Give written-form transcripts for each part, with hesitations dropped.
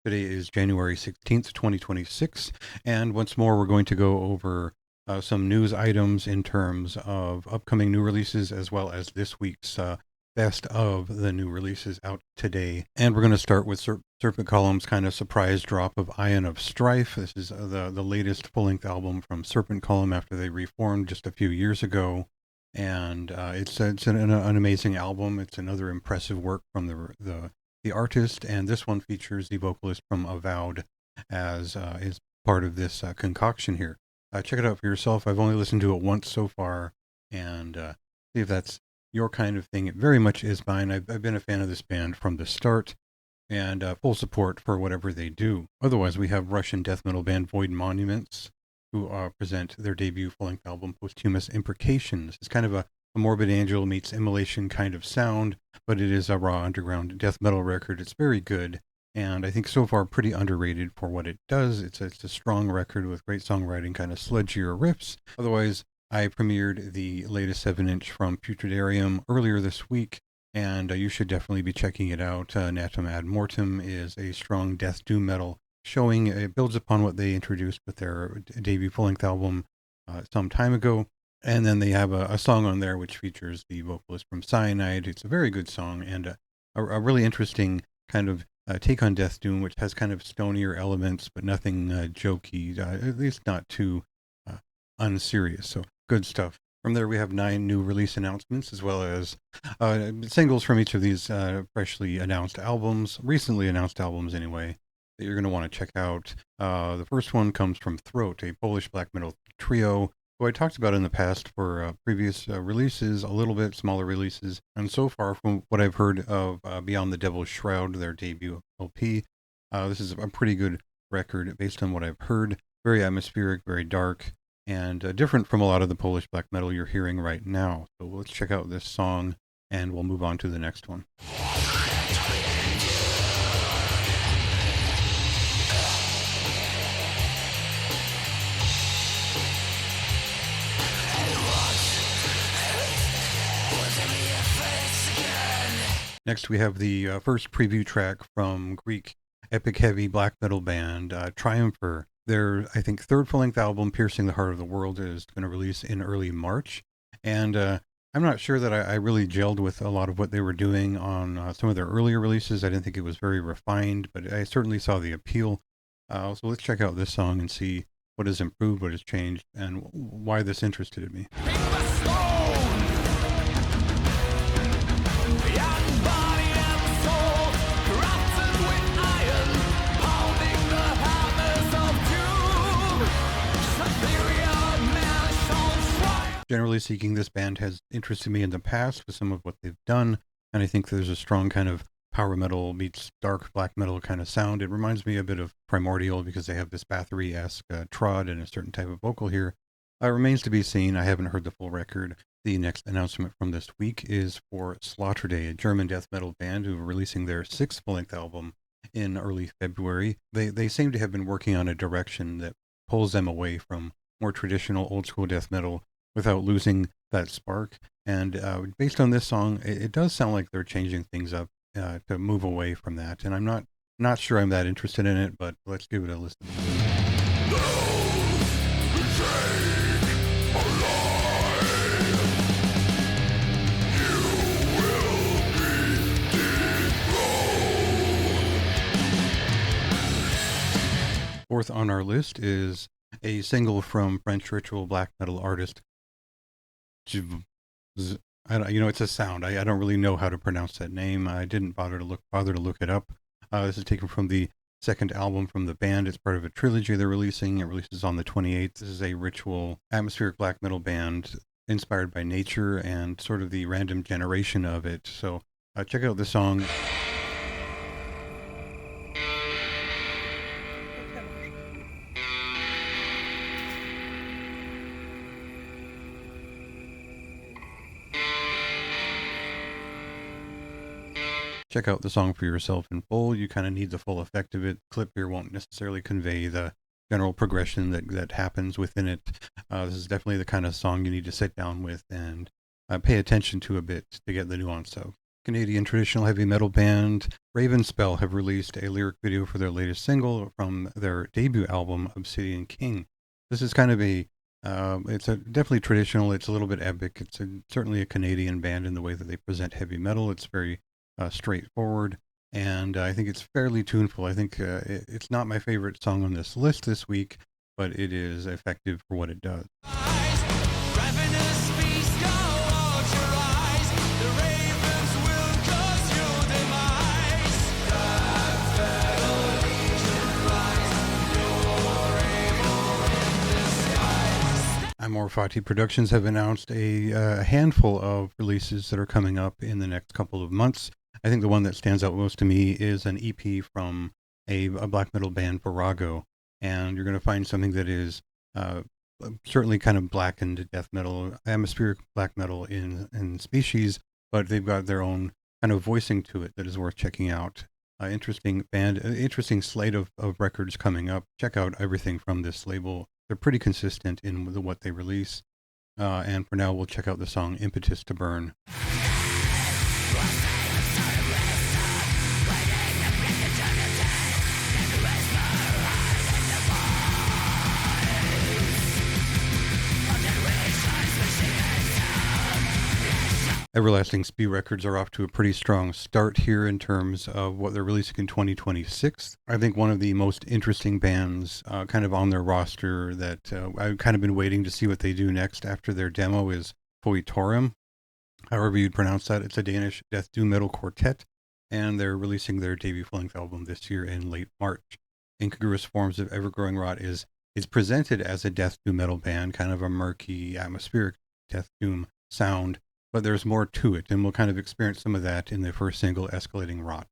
Today is January 16th, 2026, and once more we're going to go over some news items in terms of upcoming new releases as well as this week's best of the new releases out today. And we're going to start with Serpent Column's kind of surprise drop of Ion of Strife. This is the latest full-length album from Serpent Column after they reformed just a few years ago. And it's an amazing album. It's another impressive work from the artist, and this one features the vocalist from Avowed as is part of this concoction here. Check it out for yourself. I've only listened to it once so far, and see if that's your kind of thing. It very much is mine. I've been a fan of this band from the start, and full support for whatever they do. Otherwise, we have Russian death metal band Void Monuments, who present their debut full-length album, Posthumous Imprecations. It's kind of a Morbid Angel meets Immolation kind of sound, but it is a raw underground death metal record. It's very good, and I think so far pretty underrated for what it does. It's a strong record with great songwriting, kind of sludgier riffs. Otherwise, I premiered the latest 7-inch from Putred earlier this week, and you should definitely be checking it out. Natum Ad Mortem is a strong death doom metal showing. It builds upon what they introduced with their debut full-length album some time ago. And then they have a song on there which features the vocalist from Cyanide. It's a very good song and a really interesting kind of take on death doom, which has kind of stonier elements, but nothing jokey, at least not too unserious. So good stuff. From there, we have 9 new release announcements, as well as singles from each of these freshly announced albums, recently announced albums anyway, that you're going to want to check out. The first one comes from Throat, a Polish black metal trio who I talked about in the past for previous releases, a little bit smaller releases. And so far, from what I've heard of Beyond the Devil's Shroud, their debut LP, this is a pretty good record based on what I've heard. Very atmospheric, very dark, and different from a lot of the Polish black metal you're hearing right now. So let's check out this song, and we'll move on to the next one. Next, we have the first preview track from Greek epic heavy black metal band TRUMPHER. Their, I think, third full-length album, Piercing the Heart of the World, is going to release in early March. And I'm not sure that I really gelled with a lot of what they were doing on some of their earlier releases. I didn't think it was very refined, but I certainly saw the appeal. So let's check out this song and see what has improved, what has changed, and why this interested me. Generally speaking, this band has interested me in the past with some of what they've done, and I think there's a strong kind of power metal meets dark black metal kind of sound. It reminds me a bit of Primordial because they have this Bathory-esque trod and a certain type of vocal here. Remains to be seen. I haven't heard the full record. The next announcement from this week is for SLAUGHTERDAY, a German death metal band who are releasing their 6th full-length album in early February. They seem to have been working on a direction that pulls them away from more traditional old school death metal without losing that spark. And based on this song, it does sound like they're changing things up to move away from that. And I'm not sure I'm that interested in it, but let's give it a listen. Fourth on our list is a single from French ritual black metal artist JZOVCE. It's a sound. I don't really know how to pronounce that name. I didn't bother to look it up. This is taken from the second album from the band. It's part of a trilogy they're releasing. It releases on the 28th. This is a ritual atmospheric black metal band inspired by nature and sort of the random generation of it. So check out the song. Check out the song for yourself in full. You kind of need the full effect of it. The clip here won't necessarily convey the general progression that happens within it. This is definitely the kind of song you need to sit down with and pay attention to a bit to get the nuance of. Canadian traditional heavy metal band RAVENSPELL have released a lyric video for their latest single from their debut album, Obsidian King. This is kind of it's definitely traditional. It's a little bit epic. It's certainly a Canadian band in the way that they present heavy metal. It's very straightforward, and I think it's fairly tuneful. I think it's not my favorite song on this list this week, but it is effective for what it does. Amorfati Productions have announced a handful of releases that are coming up in the next couple of months. I think the one that stands out most to me is an EP from a black metal band, VORAGO, and you're going to find something that is certainly kind of blackened death metal, atmospheric black metal in species, but they've got their own kind of voicing to it that is worth checking out. Interesting band, interesting slate of records coming up. Check out everything from this label. They're pretty consistent in what they release. And for now, we'll check out the song Impetus to Burn. Everlasting Speed Records are off to a pretty strong start here in terms of what they're releasing in 2026. I think one of the most interesting bands kind of on their roster that I've kind of been waiting to see what they do next after their demo is FOETOREM. However you'd pronounce that. It's a Danish death doom metal quartet, and they're releasing their debut full-length album this year in late March. Incongruous Forms of Evergrowing Rot is presented as a death doom metal band, kind of a murky, atmospheric death doom sound. But there's more to it, and we'll kind of experience some of that in the first single, Escalating Rot.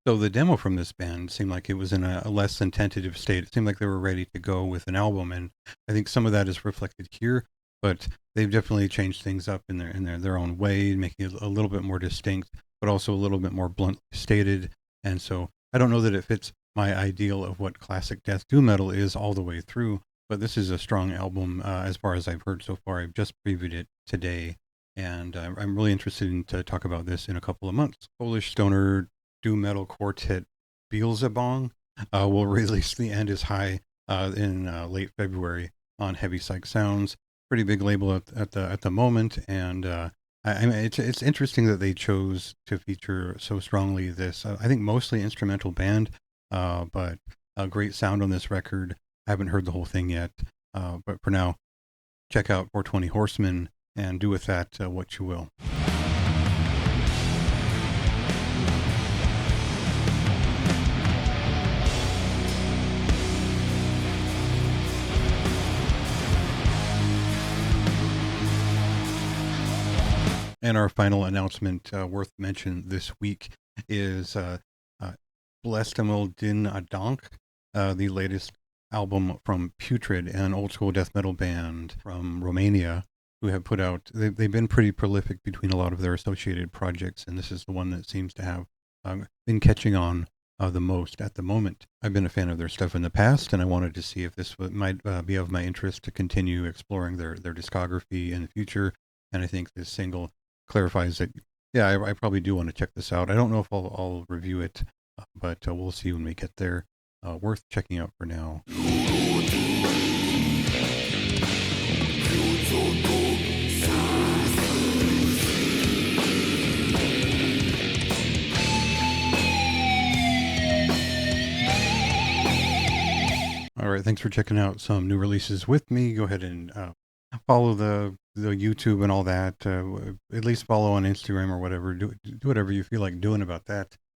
So the demo from this band seemed like it was in a less than tentative state. It seemed like they were ready to go with an album, and I think some of that is reflected here. But they've definitely changed things up in their own way, making it a little bit more distinct, but also a little bit more bluntly stated. And so I don't know that it fits my ideal of what classic death doom metal is all the way through, but this is a strong album as far as I've heard so far. I've just previewed it today, and I'm really interested to talk about this in a couple of months. Polish stoner doom metal quartet BELZEBONG will release The End Is High in late February on Heavy Psych Sounds. Pretty big label at the moment, and I mean it's interesting that they chose to feature so strongly this I think mostly instrumental band, but a great sound on this record. I haven't heard the whole thing yet, but for now, check out 420 Horsemen and do with that what you will. And our final announcement worth mention this week is Blestemel Din Adank, the latest album from PUTRED, an old school death metal band from Romania who have put out, they've been pretty prolific between a lot of their associated projects, and this is the one that seems to have been catching on the most at the moment. I've been a fan of their stuff in the past, and I wanted to see if this might be of my interest to continue exploring their discography in the future, and I think this single clarifies that, yeah, I probably do want to check this out. I don't know if I'll review it, but we'll see when we get there. Worth checking out for now. All right, thanks for checking out some new releases with me. Go ahead and follow the YouTube and all that. At least follow on Instagram or whatever. Do whatever you feel like doing about that.